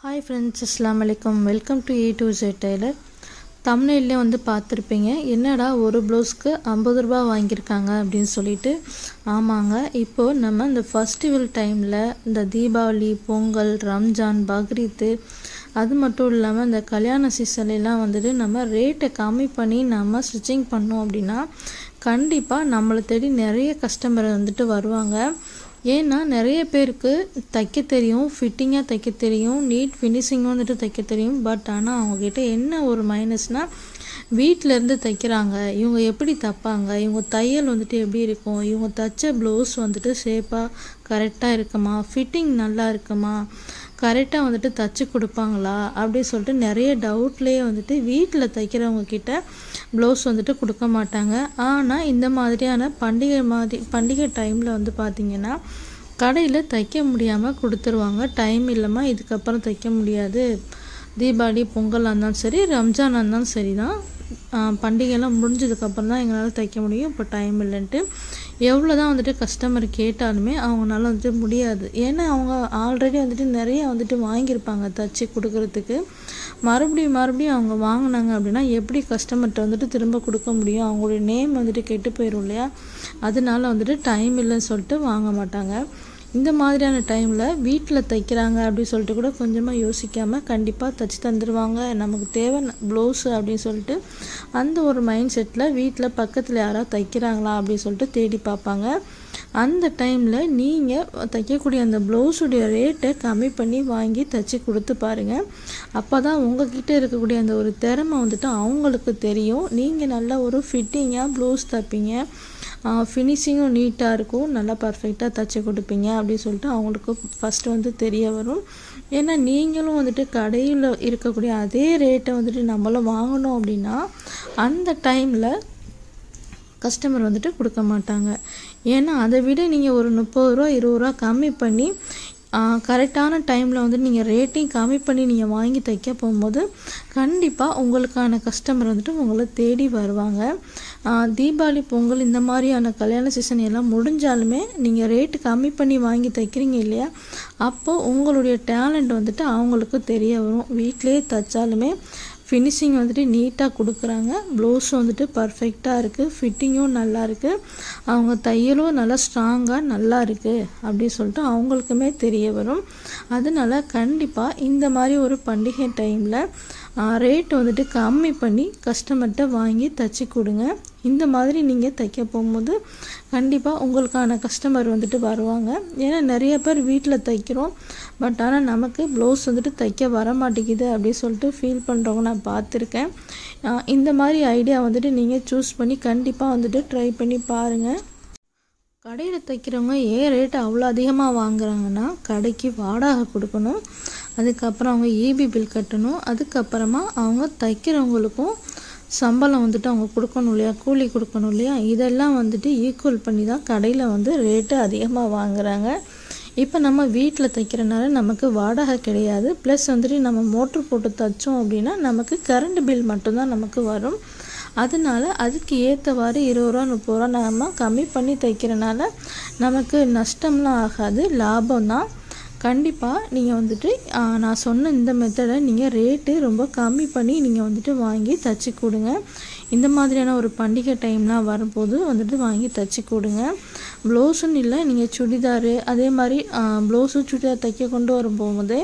Hi friends, Assalamu alaikum. Welcome to A to Z Tailor. thumbnail வந்து பார்த்துருப்பீங்க. என்னடா ஒரு ப்ளவுஸ்க்கு 50 ரூபாய் வாங்கியிருக்காங்க அப்படின்னு சொல்லிட்டு. ஆமாங்க, இப்போது நம்ம இந்த ஃபெஸ்டிவல் டைமில் இந்த தீபாவளி, பொங்கல், ரம்ஜான், பக்ரீத்து, அது மட்டும் இல்லாமல் இந்த கல்யாண சீசன்லாம் வந்துட்டு நம்ம ரேட்டை கம்மி பண்ணி நம்ம ஸ்டிச்சிங் பண்ணோம் அப்படின்னா கண்டிப்பாக நம்மளை தேடி நிறைய கஸ்டமர் வந்துட்டு வருவாங்க. ஏன்னா நிறைய பேருக்கு தைக்க தெரியும், ஃபிட்டிங்காக தைக்க தெரியும், நீட் ஃபினிஷிங்கும் வந்துட்டு தைக்க தெரியும். பட் ஆனால் அவங்கக்கிட்ட என்ன ஒரு மைனஸ்னால் வீட்டிலேருந்து தைக்கிறாங்க. இவங்க எப்படி தைப்பாங்க, இவங்க தையல் வந்துட்டு எப்படி இருக்கும், இவங்க தைச்ச ப்ளவுஸ் வந்துட்டு ஷேப்பாக கரெக்டாக இருக்குமா, ஃபிட்டிங் நல்லா இருக்குமா, கரெக்டாக வந்துட்டு தைச்சி கொடுப்பாங்களா அப்படின்னு சொல்லிட்டு நிறைய டவுட்லேயே வந்துட்டு வீட்டில் தைக்கிறவங்க கிட்ட ப்ளவுஸ் வந்துட்டு கொடுக்க மாட்டாங்க. ஆனால் இந்த மாதிரியான பண்டிகை டைமில் வந்து பார்த்திங்கன்னா கடையில் தைக்க முடியாமல் கொடுத்துருவாங்க. டைம் இல்லாமல் இதுக்கப்புறம் தைக்க முடியாது, தீபாவளி பொங்கலாக இருந்தாலும் சரி, ரம்ஜானாக இருந்தாலும் சரி தான், பண்டிகைலாம் முடிஞ்சதுக்கப்புறம் தான் எங்களால் தைக்க முடியும், இப்போ டைம் இல்லைன்ட்டு எவ்வளோ தான் வந்துட்டு கஸ்டமர் கேட்டாலுமே அவங்களால வந்துட்டு முடியாது. ஏன்னா அவங்க ஆல்ரெடி வந்துட்டு நிறைய வந்துட்டு வாங்கியிருப்பாங்க தைச்சி கொடுக்குறதுக்கு. மறுபடியும் அவங்க வாங்கினாங்க அப்படின்னா எப்படி கஸ்டமர்கிட்ட வந்துட்டு திரும்ப கொடுக்க முடியும், அவங்களுடைய நேம் வந்துட்டு கெட்டு போயிடும் இல்லையா. அதனால வந்துட்டு டைம் இல்லைன்னு சொல்லிட்டு வாங்க மாட்டாங்க. இந்த மாதிரியான டைமில் வீட்டில் தைக்கிறாங்க அப்படின்னு சொல்லிட்டு கூட கொஞ்சமாக யோசிக்காமல் கண்டிப்பாக தைச்சி தந்துடுவாங்க. நமக்கு தேவை ப்ளவுஸு அப்படின்னு சொல்லிட்டு அந்த ஒரு மைண்ட் செட்டில் வீட்டில் பக்கத்தில் யாராவது தைக்கிறாங்களா அப்படின்னு சொல்லிட்டு தேடி பார்ப்பாங்க. அந்த டைமில் நீங்கள் தைக்கக்கூடிய அந்த ப்ளவுஸுடைய ரேட்டை கம்மி பண்ணி வாங்கி தைச்சி கொடுத்து பாருங்கள். அப்போ தான் உங்கள்கிட்ட இருக்கக்கூடிய அந்த ஒரு திறமை வந்துட்டு அவங்களுக்கு தெரியும். நீங்கள் நல்ல ஒரு ஃபிட்டிங்காக ப்ளவுஸ் தைப்பீங்க, ஃபினிஷிங்கும் நீட்டாக இருக்கும், நல்லா பர்ஃபெக்டாக தைச்சி கொடுப்பீங்க அப்படின்னு சொல்லிட்டு அவங்களுக்கு ஃபஸ்ட்டு வந்து தெரிய வரும். ஏன்னா நீங்களும் வந்துட்டு கடையில் இருக்கக்கூடிய அதே ரேட்டை வந்துட்டு நம்மளும் வாங்கணும் அப்படின்னா அந்த டைமில் கஸ்டமர் வந்துட்டு கொடுக்க மாட்டாங்க. ஏன்னா அதை விட நீங்கள் ஒரு 30 ரூபா 20 ரூபா கம்மி பண்ணி கரெக்டான டைமில் வந்து நீங்கள் ரேட்டையும் கம்மி பண்ணி நீங்கள் வாங்கி தைக்க போகும்போது கண்டிப்பாக உங்களுக்கான கஸ்டமர் வந்துட்டு உங்களை தேடி வருவாங்க. தீபாவளி, பொங்கல் இந்த மாதிரியான கல்யாண சீசன் எல்லாம் முடிஞ்சாலுமே நீங்கள் ரேட்டு கம்மி பண்ணி வாங்கி தைக்கிறீங்க இல்லையா, அப்போது உங்களுடைய டேலண்ட் வந்துட்டு அவங்களுக்கு தெரிய வரும். வீட்டிலே தைச்சாலுமே ஃபினிஷிங் வந்துட்டு நீட்டாக கொடுக்குறாங்க, ப்ளவுஸும் வந்துட்டு பர்ஃபெக்டாக இருக்குது, ஃபிட்டிங்கும் நல்லா இருக்குது, அவங்க தையலும் நல்லா ஸ்ட்ராங்காக நல்லா இருக்குது அப்படின்னு சொல்லிட்டு அவங்களுக்குமே தெரிய வரும். அதனால் கண்டிப்பாக இந்த மாதிரி ஒரு பண்டிகை டைமில் ரேட் வந்துட்டு கம்மி பண்ணி கஸ்டமர்கிட்ட வாங்கி தைச்சி கொடுங்க. இந்த மாதிரி நீங்கள் தைக்க போகும்போது கண்டிப்பாக உங்களுக்கான கஸ்டமர் வந்துட்டு வருவாங்க. ஏன்னா நிறைய பேர் வீட்டில் தைக்கிறோம், பட் ஆனால் நமக்கு ப்ளவுஸ் வந்துட்டு தைக்க வர மாட்டேங்குது அப்படின்னு சொல்லிட்டு ஃபீல் பண்ணுறவங்க நான் பார்த்துருக்கேன். இந்த மாதிரி ஐடியா வந்துட்டு நீங்கள் சூஸ் பண்ணி கண்டிப்பாக வந்துட்டு ட்ரை பண்ணி பாருங்கள். கடையில் தைக்கிறவங்க ஏன் ரேட்டு அவ்வளோ அதிகமாக வாங்குறாங்கன்னா கடைக்கு வாடகை கொடுக்கணும், அதுக்கப்புறம் அவங்க EB பில் கட்டணும், அதுக்கப்புறமா அவங்க தைக்கிறவங்களுக்கும் சம்பளம் வந்துட்டு அவங்க கொடுக்கணும் இல்லையா, கூலி கொடுக்கணும் இல்லையா. இதெல்லாம் வந்துட்டு ஈக்குவல் பண்ணி தான் கடையில் வந்து ரேட்டு அதிகமாக வாங்குறாங்க. இப்போ நம்ம வீட்டில் தைக்கிறனால நமக்கு வாடகை கிடையாது, ப்ளஸ் வந்துட்டு நம்ம மோட்ரு போட்டு தைச்சோம் அப்படின்னா நமக்கு கரண்ட் பில் மட்டும்தான் நமக்கு வரும். அதனால் அதுக்கு ஏற்றவாறு 20 ரூபா 30 ரூபா நம்ம கம்மி பண்ணி தைக்கிறனால நமக்கு நஷ்டம்லாம் ஆகாது, லாபம் தான். கண்டிப்பாக நீங்கள் வந்துட்டு நான் சொன்ன இந்த மெத்தடை நீங்கள் ரேட்டு ரொம்ப கம்மி பண்ணி நீங்கள் வந்துட்டு வாங்கி தைச்சி கொடுங்க. இந்த மாதிரியான ஒரு பண்டிகை டைம்லாம் வரும்போது வந்துட்டு வாங்கி தைச்சி கொடுங்க. ப்ளவுஸுன்னு இல்லை, நீங்கள் சுடிதாரு அதே மாதிரி ப்ளவுஸு சுடிதார் தைக்க கொண்டு வரும்போதே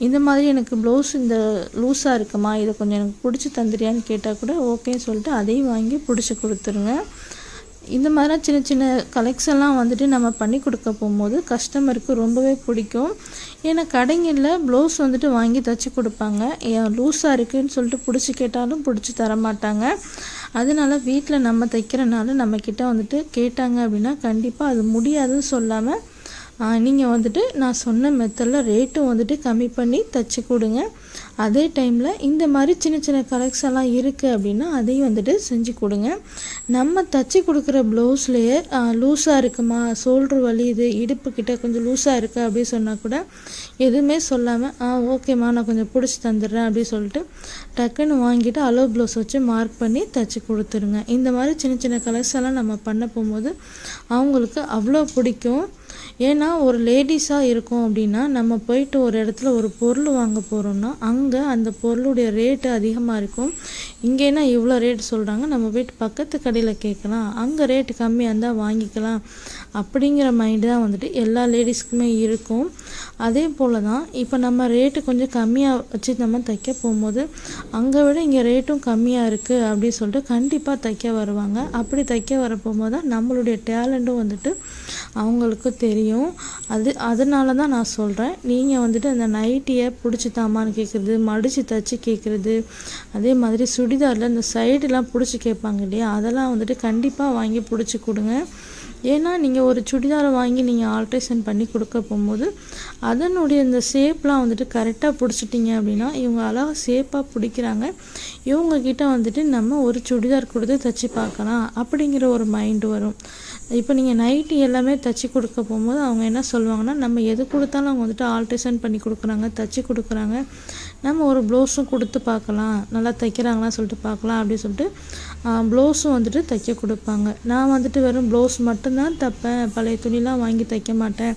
இந்த மாதிரி எனக்கு ப்ளவுஸ் இந்த லூஸாக இருக்குமா, இதை கொஞ்சம் எனக்கு பிடிச்சி தந்துறியான்னு கேட்டால் கூட ஓகேன்னு சொல்லிட்டு அதையும் வாங்கி பிடிச்சி கொடுத்துருங்க. இந்த மாதிரி சின்ன கலெக்ஷன்லாம் வந்துட்டு நம்ம பண்ணி கொடுக்க போகும்போது கஸ்டமருக்கு ரொம்பவே பிடிக்கும். ஏன்னா கடைங்களில் ப்ளவுஸ் வந்துட்டு வாங்கி தைச்சி கொடுப்பாங்க, லூஸாக இருக்குதுன்னு சொல்லிட்டு பிடிச்சி கேட்டாலும் பிடிச்சி தர மாட்டாங்க. அதனால் வீட்டில் நம்ம தைக்கிறனால நம்மக்கிட்ட வந்துட்டு கேட்டாங்க அப்படின்னா கண்டிப்பாக அது முடியாதுன்னு சொல்லாமல் நீங்கள் வந்துட்டு நான் சொன்ன மெத்தடில் ரேட்டும் வந்துட்டு கம்மி பண்ணி தைச்சி கொடுங்க. அதே டைமில் இந்த மாதிரி சின்ன கலெக்ஷன்லாம் இருக்குது அப்படின்னா அதையும் வந்துட்டு செஞ்சு கொடுங்க. நம்ம தைச்சி கொடுக்குற ப்ளவுஸ்லேயே லூஸாக இருக்குமா, ஷோல்ட்ரு வலியுது, இடுப்புக்கிட்ட கொஞ்சம் லூஸாக இருக்குது அப்படின்னு சொன்னால் கூட எதுவுமே சொல்லாமல் ஓகேம்மா நான் கொஞ்சம் பிடிச்சி தந்துடுறேன் அப்படின்னு சொல்லிட்டு டக்குன்னு வாங்கிட்டு அளவு ப்ளவுஸ் வச்சு மார்க் பண்ணி தைச்சி கொடுத்துருங்க. இந்த மாதிரி சின்ன கலெக்ஷன்லாம் நம்ம பண்ண போகும்போது அவங்களுக்கு அவ்வளோ பிடிக்கும். ஏன்னா ஒரு லேடிஸாக இருக்கோம் அப்படின்னா நம்ம போயிட்டு ஒரு இடத்துல ஒரு பொருள் வாங்க போகிறோம்னா அங்கே அந்த பொருளுடைய ரேட்டு அதிகமாக இருக்கும். இங்கேனா இவ்வளோ ரேட் சொல்கிறாங்க, நம்ம போயிட்டு பக்கத்து கடையில் கேட்கலாம், அங்கே ரேட்டு கம்மியாக இருந்தால் வாங்கிக்கலாம் அப்படிங்கிற மைண்டு தான் வந்துட்டு எல்லா லேடிஸ்க்குமே இருக்கும். அதே போல் தான் இப்போ நம்ம ரேட்டு கொஞ்சம் கம்மியாக வச்சு நம்ம தைக்க போகும்போது அங்கே விட இங்கே ரேட்டும் கம்மியாக இருக்குது அப்படின்னு சொல்லிட்டு கண்டிப்பாக தைக்க வருவாங்க. அப்படி தைக்க வர போகும்போது தான் நம்மளுடைய டேலண்ட்டும் வந்துட்டு அவங்களுக்கு தெரியும். அதனால தான் நான் சொல்கிறேன், நீங்கள் வந்துட்டு அந்த நைட்டியை பிடிச்சி தாமான்னு கேட்குறது, மடித்து தைச்சி கேட்குறது, அதே மாதிரி சுடிதாரில் இந்த சைடெலாம் பிடிச்சி கேட்பாங்க இல்லையா, அதெல்லாம் வந்துட்டு கண்டிப்பாக வாங்கி பிடிச்சி கொடுங்க. ஏன்னா நீங்கள் ஒரு சுடிதாரை வாங்கி நீங்கள் ஆல்ட்ரேஷன் பண்ணி கொடுக்க போகும்போது அதனுடைய இந்த ஷேப்லாம் வந்துட்டு கரெக்டாக பிடிச்சிட்டிங்க அப்படின்னா இவங்க அழகாக ஷேப்பாக பிடிக்கிறாங்க, இவங்கக்கிட்ட வந்துட்டு நம்ம ஒரு சுடிதார் கொடுத்து தைச்சி பார்க்கலாம் அப்படிங்கிற ஒரு மைண்டு வரும். இப்போ நீங்கள் நைட்டி எல்லாமே தைச்சி கொடுக்க போகும்போது அவங்க என்ன சொல்லுவாங்கன்னா, நம்ம எது கொடுத்தாலும் அவங்க வந்துட்டு ஆல்ட்ரேஷன் பண்ணி கொடுக்குறாங்க, தைச்சி கொடுக்குறாங்க, நம்ம ஒரு ப்ளவுஸும் கொடுத்து பார்க்கலாம், நல்லா தைக்கிறாங்களான்னு சொல்லிட்டு பார்க்கலாம் அப்படின்னு சொல்லிட்டு ப்ளவுஸும் வந்துட்டு தைக்க கொடுப்பாங்க. நான் வந்துட்டு வெறும் ப்ளவுஸ் மட்டும்தான் தைப்பேன், பழைய துணிலாம் வாங்கி தைக்க மாட்டேன்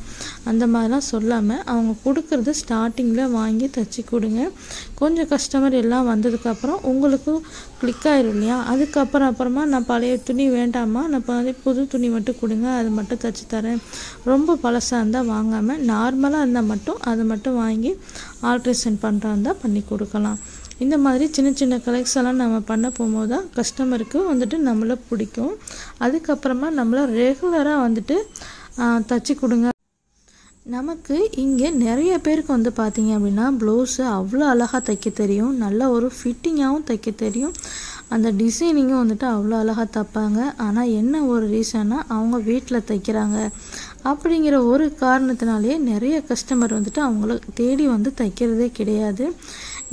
அந்த மாதிரிலாம் சொல்லாமல் அவங்க கொடுக்குறது ஸ்டார்டிங்கில் வாங்கி தைச்சி கொடுங்க. கொஞ்சம் கஸ்டமர் எல்லாம் வந்ததுக்கப்புறம் உங்களுக்கு கிளிக் ஆயிரும் இல்லையா, அப்புறமா நான் பழைய துணி வேண்டாமா, நான் புது துணி மட்டும் கொடுங்க, அது மட்டும் தைச்சி தரேன், ரொம்ப பழசாக இருந்தால் வாங்காமல் நார்மலாக இருந்தால் மட்டும் அதை மட்டும் வாங்கி ஆல்ட்ரேஷன் பண்ணுறா இருந்தால் பண்ணி கொடுக்கலாம். இந்த மாதிரி சின்ன சின்ன கலெக்ஷன்லாம் நம்ம பண்ண போகும்போது தான் கஸ்டமருக்கு வந்துட்டு நம்மளை பிடிக்கும். அதுக்கப்புறமா நம்மளை ரெகுலராக வந்துட்டு தைச்சி கொடுங்க. நமக்கு இங்கே நிறைய பேருக்கு வந்து பார்த்தீங்க அப்படின்னா ப்ளவுஸு அவ்வளோ அழகாக தைக்க தெரியும், நல்ல ஒரு ஃபிட்டிங்காகவும் தைக்க தெரியும், அந்த டிசைனிங்கும் வந்துட்டு அவ்வளோ அழகாக தைப்பாங்க. ஆனால் என்ன ஒரு ரீசன்னா அவங்க வீட்டில் தைக்கிறாங்க அப்படிங்கிற ஒரு காரணத்தினாலேயே நிறைய கஸ்டமர் வந்துட்டு அவங்கள தேடி வந்து தைக்கிறதே கிடையாது.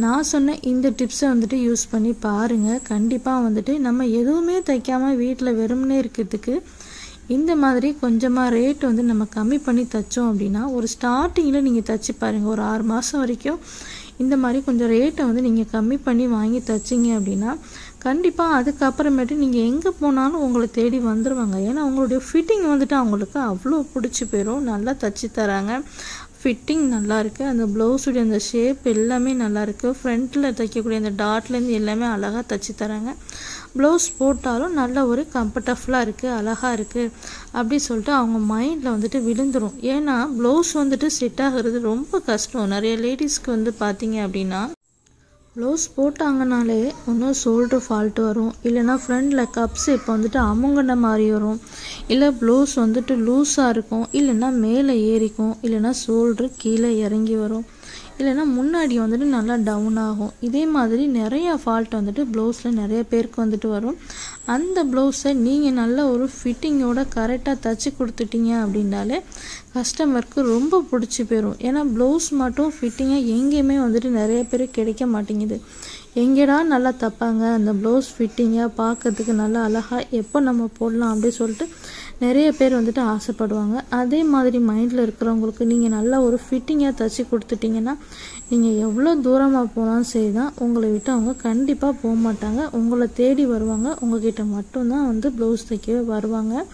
நான் சொன்ன இந்த டிப்ஸை வந்துட்டு யூஸ் பண்ணி பாருங்கள். கண்டிப்பாக வந்துட்டு நம்ம எதுவுமே தைக்காமல் வீட்டில் வெறுமனே இருக்கிறதுக்கு இந்த மாதிரி கொஞ்சமாக ரேட் வந்து நம்ம கம்மி பண்ணி தைச்சோம் அப்படின்னா ஒரு ஸ்டார்டிங்கில் நீங்கள் தைச்சி பாருங்கள், ஒரு 6 மாதம் வரைக்கும் இந்த மாதிரி கொஞ்சம் ரேட்டை வந்து நீங்கள் கம்மி பண்ணி வாங்கி தைச்சிங்க அப்படின்னா கண்டிப்பாக அதுக்கப்புறமேட்டு நீங்கள் எங்கே போனாலும் உங்களை தேடி வந்துடுவாங்க. ஏன்னா உங்களுடைய ஃபிட்டிங் வந்துட்டு அவங்களுக்கு அவ்வளோ பிடிச்சி போயிடும், நல்லா தைச்சி தராங்க, ஃபிட்டிங் நல்லாயிருக்கு, அந்த ப்ளவுஸுடைய அந்த ஷேப் எல்லாமே நல்லாயிருக்கு, ஃப்ரண்ட்டில் தைக்கக்கூடிய அந்த டாட்லேருந்து எல்லாமே அழகாக தைச்சி தராங்க, ப்ளவுஸ் போட்டாலும் நல்ல ஒரு கம்ஃபர்டபுளாக இருக்குது, அழகாக இருக்குது அப்படி சொல்லிட்டு அவங்க மைண்டில் வந்துட்டு விழுந்துடும். ஏன்னா ப்ளவுஸ் வந்துட்டு செட் ஆகிறது ரொம்ப கஷ்டம். நிறைய லேடிஸ்க்கு வந்து பார்த்தீங்க அப்படின்னா ப்ளவுஸ் போட்டாங்கனாலே ஒன்றும் ஷோல்டர் ஃபால்ட்டு வரும், இல்லைனா ஃப்ரண்டில் கப்ஸ் இப்போ வந்துட்டு அமுங்கின மாதிரி வரும், இல்லை ப்ளவுஸ் வந்துட்டு லூஸாக இருக்கும், இல்லைன்னா மேலே ஏறிக்கும், இல்லைனா ஷோல்டர் கீழே இறங்கி வரும், இல்லைனா முன்னாடி வந்துட்டு நல்லா டவுன் ஆகும். இதே மாதிரி நிறையா ஃபால்ட் வந்துட்டு ப்ளவுஸில் நிறைய பேருக்கு வந்துட்டு வரும். அந்த ப்ளவுஸை நீங்கள் நல்ல ஒரு ஃபிட்டிங்கோட கரெக்டாக தைச்சி கொடுத்துட்டீங்க அப்படின்னாலே கஸ்டமருக்கு ரொம்ப பிடிச்சி போயிடும். ஏன்னா ப்ளவுஸ் மட்டும் ஃபிட்டிங்காக எங்கேயுமே வந்துட்டு நிறைய பேர் கிடைக்க மாட்டேங்குது. எங்கேடா நல்லா தைப்பாங்க, அந்த ப்ளவுஸ் ஃபிட்டிங்காக பார்க்கறதுக்கு நல்லா அழகாக எப்போ நம்ம போடலாம் அப்படின்னு சொல்லிட்டு நிறைய பேர் வந்துட்டு ஆசைப்படுவாங்க. அதே மாதிரி மைண்டில் இருக்கிறவங்களுக்கு நீங்கள் நல்லா ஒரு ஃபிட்டிங்காக தைச்சி கொடுத்துட்டிங்கன்னா நீங்கள் எவ்வளோ தூரமாக போனாலும் சரி தான், உங்களை விட்டு அவங்க கண்டிப்பாக போக மாட்டாங்க, உங்களை தேடி வருவாங்க, உங்ககிட்ட மட்டும்தான் வந்து ப்ளவுஸ் தைக்கவே வருவாங்க.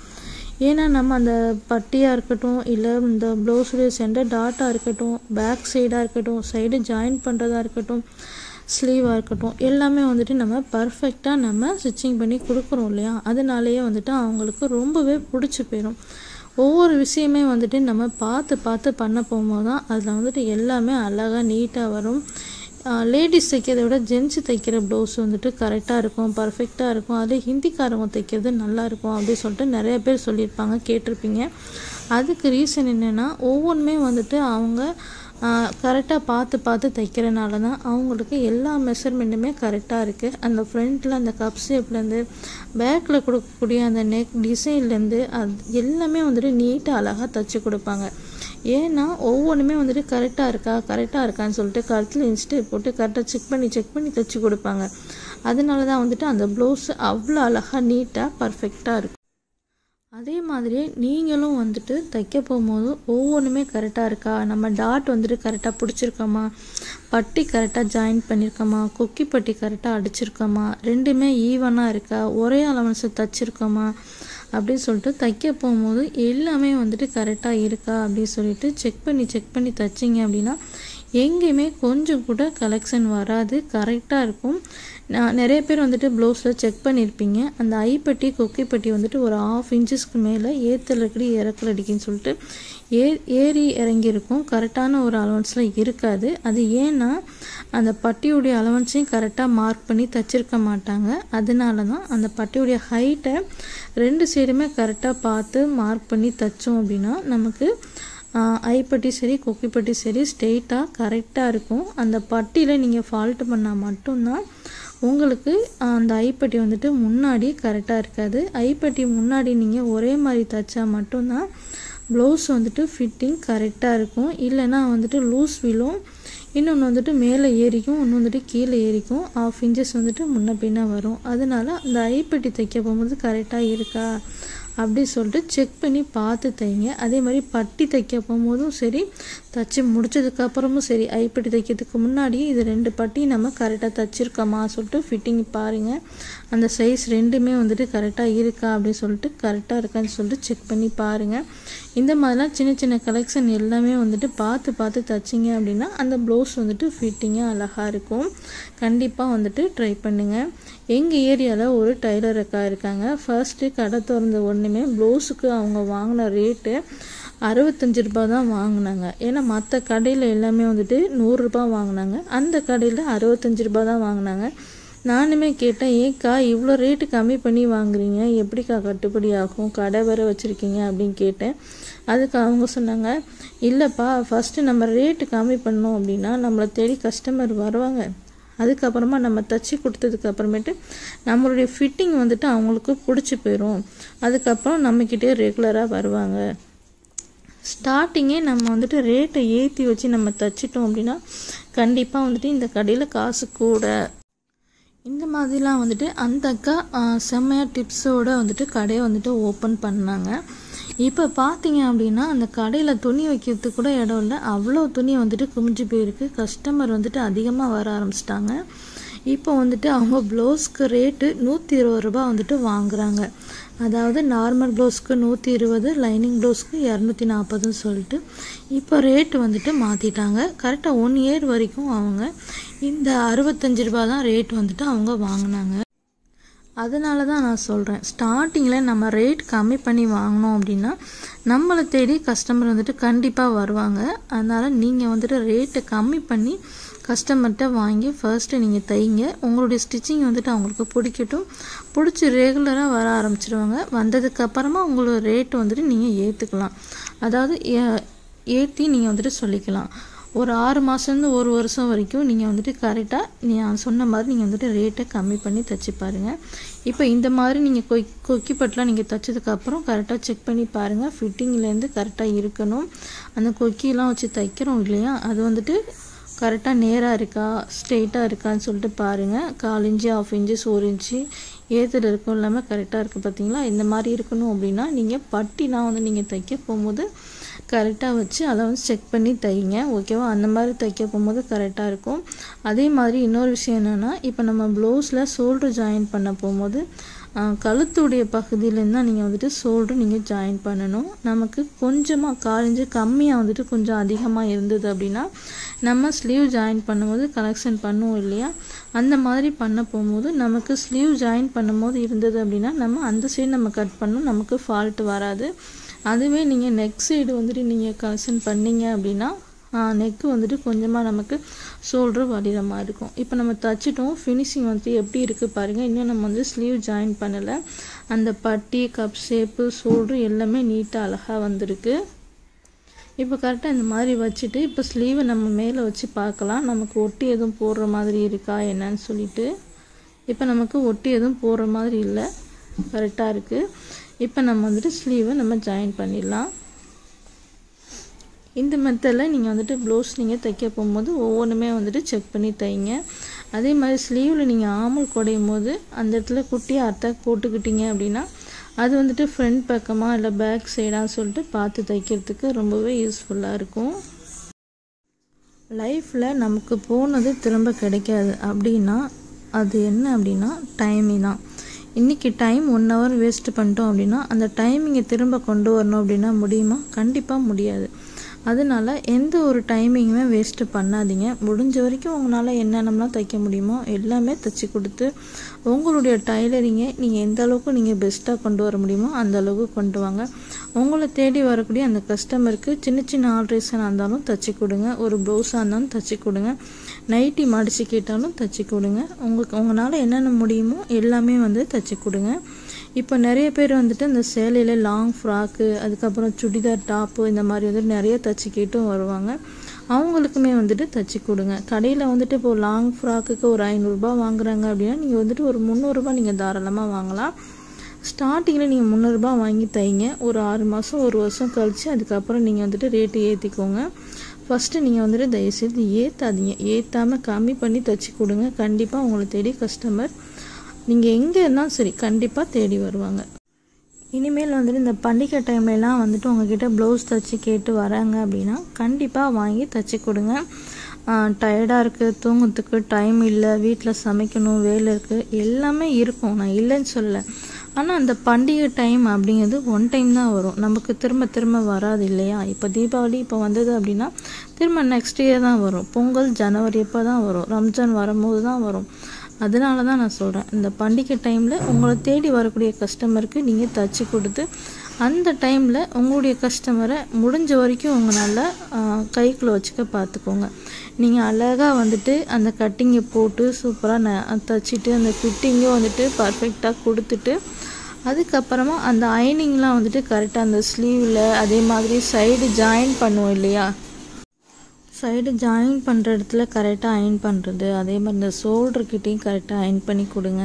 ஏன்னா நம்ம அந்த பட்டியாக இருக்கட்டும், இல்லை இந்த ப்ளவுஸுடைய சென்டர் டாட்டாக இருக்கட்டும், பேக் சைடாக இருக்கட்டும், சைடு ஜாயின் பண்ணுறதா இருக்கட்டும், ஸ்லீவாக இருக்கட்டும், எல்லாமே வந்துட்டு நம்ம பர்ஃபெக்டாக நம்ம ஸ்டிச்சிங் பண்ணி கொடுக்குறோம் இல்லையா, அதனாலேயே வந்துட்டு அவங்களுக்கு ரொம்பவே பிடிச்சி போயிடும். ஒவ்வொரு விஷயமே வந்துட்டு நம்ம பார்த்து பார்த்து பண்ண போகும்போது தான் அதில் வந்துட்டு எல்லாமே அழகாக நீட்டாக வரும். லேடிஸ் தைக்கிறத விட ஜென்ஸ் தைக்கிற ப்ளவுஸ் வந்துட்டு கரெக்டாக இருக்கும், பர்ஃபெக்டாக இருக்கும், அதே ஹிந்திக்காரங்க தைக்கிறது நல்லாயிருக்கும் அப்படின்னு சொல்லிட்டு நிறைய பேர் சொல்லியிருப்பாங்க, கேட்டிருப்பீங்க. அதுக்கு ரீசன் என்னென்னா ஒவ்வொன்றுமே வந்துட்டு அவங்க கரெக்டாக பார்த்து பார்த்து தைக்கிறனால தான் அவங்களுக்கு எல்லா மெஷர்மெண்ட்டுமே கரெக்டாக இருக்குது. அந்த ஃப்ரண்ட்டில் அந்த கப் ஷேப்லேருந்து பேக்கில் கொடுக்கக்கூடிய அந்த நெக் டிசைன்லேருந்து அது எல்லாமே வந்துட்டு நீட்டாக அழகாக தைச்சி கொடுப்பாங்க. ஏன்னா ஒவ்வொன்றுமே வந்துட்டு கரெக்டாக இருக்கான்னு சொல்லிட்டு கழுத்தில் இன்ஸ்டேட் போட்டு கரெக்டாக செக் பண்ணி தைச்சி கொடுப்பாங்க. அதனால தான் வந்துட்டு அந்த ப்ளவுஸ் அவ்வளோ அழகாக நீட்டாக பர்ஃபெக்டாக இருக்கும். அதே மாதிரியே நீங்களும் வந்துட்டு தைக்க போகும்போது ஒவ்வொன்றுமே கரெக்டாக இருக்கா, நம்ம டாட் வந்துட்டு கரெக்டாக பிடிச்சிருக்கோமா, பட்டி கரெக்டாக ஜாயின் பண்ணியிருக்கோமா, கொக்கி பட்டி கரெக்டாக அடிச்சிருக்கோமா, ரெண்டுமே ஈவனாக இருக்கா, ஒரே அலவன்ஸை தைச்சிருக்கோமா, அப்படின்னு சொல்லிட்டு தைக்க போகும்போது எல்லாமே வந்துட்டு கரெக்டாக இருக்கா அப்படின்னு சொல்லிட்டு செக் பண்ணி தைச்சிங்க அப்படின்னா எங்கேயுமே கொஞ்சம் கூட கலெக்ஷன் வராது, கரெக்டாக இருக்கும். நான் நிறைய பேர் வந்துட்டு ப்ளவுஸில் செக் பண்ணியிருப்பீங்க, அந்த ஐப்பட்டி கொக்கிப்பட்டி வந்துட்டு ஒரு 1/2 இன்ச்சஸ்க்கு மேலே ஏற்றல் அடிக்கடி இறக்கல் அடிக்குன்னு சொல்லிட்டு ஏறி இறங்கியிருக்கும். கரெக்டான ஒரு அலவன்ஸில் இருக்காது. அது ஏன்னா அந்த பட்டியுடைய அலவன்ஸையும் கரெக்டாக மார்க் பண்ணி தைச்சிருக்க மாட்டாங்க. அதனால தான் அந்த பட்டியுடைய ஹைட்டை 2 சைடுமே கரெக்டாக பார்த்து மார்க் பண்ணி தைச்சோம் அப்படின்னா நமக்கு ஐப்பட்டி சரி கொக்கிப்பட்டி சரி ஸ்ட்ரெயிட்டாக கரெக்டாக இருக்கும். அந்த பட்டியில் நீங்கள் ஃபால்ட் பண்ணால் மட்டும்தான் உங்களுக்கு அந்த ஐப்பட்டி வந்துட்டு முன்னாடி கரெக்டாக இருக்காது. ஐப்பட்டி முன்னாடி நீங்கள் ஒரே மாதிரி தைச்சா மட்டும்தான் ப்ளவுஸ் வந்துட்டு ஃபிட்டிங் கரெக்டாக இருக்கும். இல்லைன்னா வந்துட்டு லூஸ் விழும், இன்னொன்று வந்துட்டு மேலே ஏறிக்கும், இன்னொன்று வந்துட்டு கீழே ஏறிக்கும், 1/2 இன்ச்சஸ் வந்துட்டு முன்ன பின்ன வரும். அதனால அந்த ஐப்பட்டி தைக்க போகும்போது கரெக்டாக இருக்கா அப்படி சொல்லிட்டு செக் பண்ணி பார்த்து தைங்க. அதே மாதிரி பட்டி தைக்க போகும்போதும் சரி, தைச்சி முடிச்சதுக்கப்புறமும் சரி, ஐப்பட்டி தைக்கிறதுக்கு முன்னாடி இது 2 பட்டி நம்ம கரெக்டாக தைச்சிருக்கோமா சொல்லிட்டு ஃபிட்டிங் பாருங்கள். அந்த சைஸ் ரெண்டுமே வந்துட்டு கரெக்டாக இருக்கா அப்படின்னு சொல்லிட்டு கரெக்டாக இருக்கான்னு சொல்லிட்டு செக் பண்ணி பாருங்கள். இந்த மாதிரிலாம் சின்ன சின்ன கலெக்ஷன் எல்லாமே வந்துட்டு பார்த்து தைச்சிங்க அப்படின்னா அந்த ப்ளவுஸ் வந்துட்டு ஃபிட்டிங்காக அழகாக இருக்கும். கண்டிப்பாக வந்துட்டு ட்ரை பண்ணுங்கள். எங்கள் ஏரியாவில் ஒரு டைலர் அக்கா இருக்காங்க. ஃபர்ஸ்ட்டு கடை திறந்த உடனே ப்ளவுஸுக்கு அவங்க வாங்கின ரேட்டு 65 ரூபா தான் வாங்கினாங்க. ஏன்னா மற்ற கடையில் எல்லாமே வந்துட்டு 100 ரூபா வாங்கினாங்க, அந்த கடையில் 65 ரூபா தான் வாங்கினாங்க. நானுமே கேட்டேன், ஏக்கா இவ்வளோ ரேட்டு கம்மி பண்ணி வாங்குறீங்க, எப்படிக்கா கட்டுப்படி ஆகும், கடை வேறு வச்சுருக்கீங்க அப்படின்னு கேட்டேன். அதுக்கு அவங்க சொன்னாங்க, இல்லைப்பா ஃபஸ்ட்டு நம்ம ரேட்டு கம்மி பண்ணோம் அப்படின்னா நம்மளை தேடி கஸ்டமர் வருவாங்க, அதுக்கப்புறமா நம்ம தைச்சி கொடுத்ததுக்கு அப்புறமேட்டு நம்மளுடைய ஃபிட்டிங் வந்துட்டு அவங்களுக்கு பிடிச்சி போயிடும், அதுக்கப்புறம் நம்மக்கிட்டே ரெகுலராக வருவாங்க. ஸ்டார்டிங்கே நம்ம வந்துட்டு ரேட்டை ஏற்றி வச்சு நம்ம தைச்சிட்டோம் அப்படின்னா கண்டிப்பாக வந்துட்டு இந்த கடையில் காசு கூட. இந்த மாதிரிலாம் வந்துட்டு அந்த அக்கா செம்மையாக டிப்ஸோடு வந்துட்டு கடையை வந்துட்டு ஓப்பன் பண்ணாங்க. இப்போ பார்த்தீங்க அப்படின்னா அந்த கடையில் துணி வைக்கிறதுக்கு கூட இடம் இல்லை, அவ்வளோ துணி வந்துட்டு குமிஞ்சு போயிருக்கு. கஸ்டமர் வந்துட்டு அதிகமாக வர ஆரம்பிச்சிட்டாங்க. இப்போ வந்துட்டு அவங்க ப்ளவுஸ்க்கு ரேட்டு 120 ரூபா வந்துட்டு வாங்குகிறாங்க. அதாவது நார்மல் ப்ளவுஸ்க்கு 120, லைனிங் ப்ளவுஸ்க்கு 240ன்னு சொல்லிட்டு இப்போ ரேட்டு வந்துட்டு மாற்றிட்டாங்க. கரெக்டாக 1 இயர் வரைக்கும் அவங்க இந்த 65 ரூபா தான் ரேட் வந்துட்டு அவங்க வாங்கினாங்க. அதனால தான் நான் சொல்கிறேன், ஸ்டார்டிங்கில் நம்ம ரேட் கம்மி பண்ணி வாங்கினோம் அப்படின்னா நம்மளை தேடி கஸ்டமர் வந்துட்டு கண்டிப்பாக வருவாங்க. அதனால் நீங்கள் வந்துட்டு ரேட்டை கம்மி பண்ணி கஸ்டமர்கிட்ட வாங்கி ஃபர்ஸ்ட்டு நீங்கள் தைங்க. உங்களுடைய ஸ்டிச்சிங் வந்துட்டு அவங்களுக்கு பிடிக்கட்டும், பிடிச்சி ரெகுலராக வர ஆரம்பிச்சிடுவாங்க. வந்ததுக்கப்புறமா உங்களோட ரேட்டு வந்துட்டு நீங்கள் ஏற்றுக்கலாம், அதாவது ஏற்றி நீங்கள் வந்துட்டு சொல்லிக்கலாம். ஒரு 6 மாதம்லேருந்து 1 வருஷம் வரைக்கும் நீங்கள் வந்துட்டு கரெக்டாக நான் சொன்ன மாதிரி நீங்கள் வந்துட்டு ரேட்டை கம்மி பண்ணி தைச்சி பாருங்கள். இப்போ இந்த மாதிரி நீங்கள் கொக்கிப்பட்டெலாம் நீங்கள் தைச்சதுக்கப்புறம் கரெக்டாக செக் பண்ணி பாருங்கள், ஃபிட்டிங்லேருந்து கரெக்டாக இருக்கணும். அந்த கொக்கியெலாம் வச்சு தைக்கிறோம் இல்லையா, அது வந்துட்டு கரெக்டாக நேராக இருக்கா ஸ்ட்ரெயிட்டாக இருக்கான்னு சொல்லிட்டு பாருங்கள். 1/4 இன்ச்சு 1/2 இன்ச்சஸ் 1 இன்ச்சு ஏற்றுல இருக்கும் இல்லாமல் கரெக்டாக இருக்குது பார்த்தீங்களா. இந்த மாதிரி இருக்கணும் அப்படின்னா நீங்கள் பட்டிலாம் வந்து நீங்கள் தைக்க போகும்போது கரெக்டாக வச்சு அதை வந்து செக் பண்ணி தைங்க, ஓகேவா. அந்த மாதிரி தைக்க போகும்போது கரெக்டாக இருக்கும். அதே மாதிரி இன்னொரு விஷயம் என்னென்னா, இப்போ நம்ம ப்ளவுஸில் ஷோல்டர் ஜாயின் பண்ண போகும்போது கழுத்துடைய பகுதியிலேருந்து தான் நீங்கள் வந்துட்டு ஷோல்டர் நீங்கள் ஜாயின் பண்ணணும். நமக்கு கொஞ்சமாக 1/4 இன்ச்சு கம்மியாக வந்துட்டு கொஞ்சம் அதிகமாக இருந்தது அப்படின்னா நம்ம ஸ்லீவ் ஜாயின் பண்ணும்போது கலெக்ஷன் பண்ணுவோம் இல்லையா, அந்த மாதிரி பண்ண போகும்போது நமக்கு ஸ்லீவ் ஜாயின் பண்ணும்போது இருந்தது அப்படின்னா நம்ம அந்த சைடு நம்ம கட் பண்ணணும், நமக்கு ஃபால்ட் வராது. அதுவே நீங்கள் நெக் சைடு வந்துட்டு நீங்கள் கலெக்ஷன் பண்ணிங்க அப்படின்னா நெக்கு வந்துட்டு கொஞ்சமாக நமக்கு ஷோல்டர் வலிகிற மாதிரி இருக்கும். இப்போ நம்ம தைச்சிட்டோம், ஃபினிஷிங் வந்துட்டு எப்படி இருக்குது பாருங்கள். இன்னும் நம்ம வந்து ஸ்லீவ் ஜாயின் பண்ணலை. அந்த பட்டி கப் ஷேப்பு ஷோல்டர் எல்லாமே நீட்டாக அழகாக வந்திருக்கு. இப்போ கரெக்டாக இந்த மாதிரி வச்சுட்டு இப்போ ஸ்லீவை நம்ம மேலே வச்சு பார்க்கலாம், நமக்கு ஒட்டி எதுவும் போடுற மாதிரி இருக்கா என்னன்னு சொல்லிட்டு. இப்போ நமக்கு ஒட்டி எதுவும் போடுற மாதிரி இல்லை, கரெக்டாக இருக்குது. இப்போ நம்ம வந்துட்டு ஸ்லீவை நம்ம ஜாயின் பண்ணிடலாம். இந்த மெத்தடில் நீங்கள் வந்துட்டு ப்ளவுஸ் நீங்கள் தைக்க போகும்போது ஒவ்வொன்றுமே வந்துட்டு செக் பண்ணி தைங்க. அதே மாதிரி ஸ்லீவில் நீங்கள் ஆமல் குடையும் போது அந்த இடத்துல குட்டியாக அட்டாக் போட்டுக்கிட்டீங்க அப்படின்னா அது வந்துட்டு ஃப்ரண்ட் பக்கமாக இல்லை பேக் சைடாக சொல்லிட்டு பார்த்து தைக்கிறதுக்கு ரொம்பவே யூஸ்ஃபுல்லாக இருக்கும். லைஃப்பில் நமக்கு போனது திரும்ப கிடைக்காது அப்படின்னா அது என்ன அப்படின்னா டைமிங் தான். இன்றைக்கி டைம் 1 hour வேஸ்ட் பண்ணிட்டோம் அப்படின்னா அந்த டைமிங்கை திரும்ப கொண்டு வரணும் அப்படின்னா முடியுமா? கண்டிப்பாக முடியாது. அதனால எந்த ஒரு டைமிங்குமே வேஸ்ட்டு பண்ணாதீங்க. முடிஞ்ச வரைக்கும் உங்களால் என்னென்னலாம் தைக்க முடியுமோ எல்லாமே தைச்சி கொடுத்து உங்களுடைய டைலரிங்கை நீங்கள் எந்த அளவுக்கு நீங்கள் பெஸ்ட்டாக கொண்டு வர முடியுமோ அந்த அளவுக்கு கொண்டு வாங்க. உங்களை தேடி வரக்கூடிய அந்த கஸ்டமருக்கு சின்ன சின்ன ஆல்ட்ரேஷனாக இருந்தாலும் தைச்சி கொடுங்க. ஒரு ப்ளவுஸாக இருந்தாலும் தைச்சி கொடுங்க. நைட்டி மடித்து கேட்டாலும் தைச்சி கொடுங்க. உங்களால் என்னென்ன முடியுமோ எல்லாமே வந்து தைச்சி கொடுங்க. இப்போ நிறைய பேர் வந்துட்டு இந்த சேலையில் லாங் ஃப்ராக்கு, அதுக்கப்புறம் சுடிதார் டாப்பு, இந்த மாதிரி வந்துட்டு நிறைய தைச்சி கேட்டும் வருவாங்க. அவங்களுக்குமே வந்துட்டு தைச்சி கொடுங்க. கடையில் வந்துட்டு இப்போ லாங் ஃப்ராக்குக்கு ஒரு 500 ரூபாய் வாங்குறாங்க அப்படின்னா நீங்கள் வந்துட்டு ஒரு 300 ரூபாய் நீங்கள் தாராளமாக வாங்கலாம். ஸ்டார்டிங்கில் நீங்கள் 300 ரூபாய் வாங்கி தைங்க. ஒரு 6 மாதம் 1 வருஷம் கழித்து அதுக்கப்புறம் நீங்கள் வந்துட்டு ரேட்டு ஏற்றிக்கோங்க. ஃபஸ்ட்டு நீங்கள் வந்துட்டு தயவுசெய்து ஏற்றாதீங்க. ஏற்றாமல் கம்மி பண்ணி தைச்சி கொடுங்க. கண்டிப்பாக உங்களை தேடி கஸ்டமர் நீங்கள் எங்கே இருந்தாலும் சரி கண்டிப்பாக தேடி வருவாங்க. இனிமேல் வந்துட்டு இந்த பண்டிகை டைம்லலாம் வந்துட்டு உங்ககிட்ட ப்ளவுஸ் தைச்சி கேட்டு வராங்க அப்படின்னா கண்டிப்பாக வாங்கி தைச்சி கொடுங்க. டயர்டாக இருக்குது, தூங்குறதுக்கு டைம் இல்லை, வீட்டில் சமைக்கணும், வேலை இருக்குது, எல்லாமே இருக்கும், நான் இல்லைன்னு சொல்லலை. ஆனால் அந்த பண்டிகை டைம் அப்படிங்கிறது 1 டைம் தான் வரும், நமக்கு திரும்ப திரும்ப வராது இல்லையா? இப்போ தீபாவளி இப்போ வந்தது அப்படின்னா திரும்ப நெக்ஸ்ட் இயர் தான் வரும். பொங்கல் ஜனவரி எப்போ தான் வரும், ரம்ஜான் வரும்போது தான் வரும். அதனால தான் நான் சொல்கிறேன், இந்த பண்டிகை டைமில் உங்களை தேடி வரக்கூடிய கஸ்டமருக்கு நீங்கள் தைச்சி கொடுத்து அந்த டைமில் உங்களுடைய கஸ்டமரை முடிஞ்ச வரைக்கும் உங்களால் கைக்குள்ளே வச்சுக்க பார்த்துக்கோங்க. நீங்கள் அழகாக வந்துட்டு அந்த கட்டிங்கை போட்டு சூப்பராக தைச்சிட்டு அந்த ஃபிட்டிங்கும் வந்துட்டு பர்ஃபெக்டாக கொடுத்துட்டு அதுக்கப்புறமா அந்த அயனிங்லாம் வந்துட்டு கரெக்டாக அந்த ஸ்லீவில் அதே மாதிரி சைடு ஜாயின் பண்ணுவோம் இல்லையா, சைடு ஜாயின் பண்ணுற இடத்துல கரெக்டாக அயன் பண்ணுறது, அதே மாதிரி இந்த ஷோல்டர்கிட்டையும் கரெக்டாக அயன் பண்ணி கொடுங்க.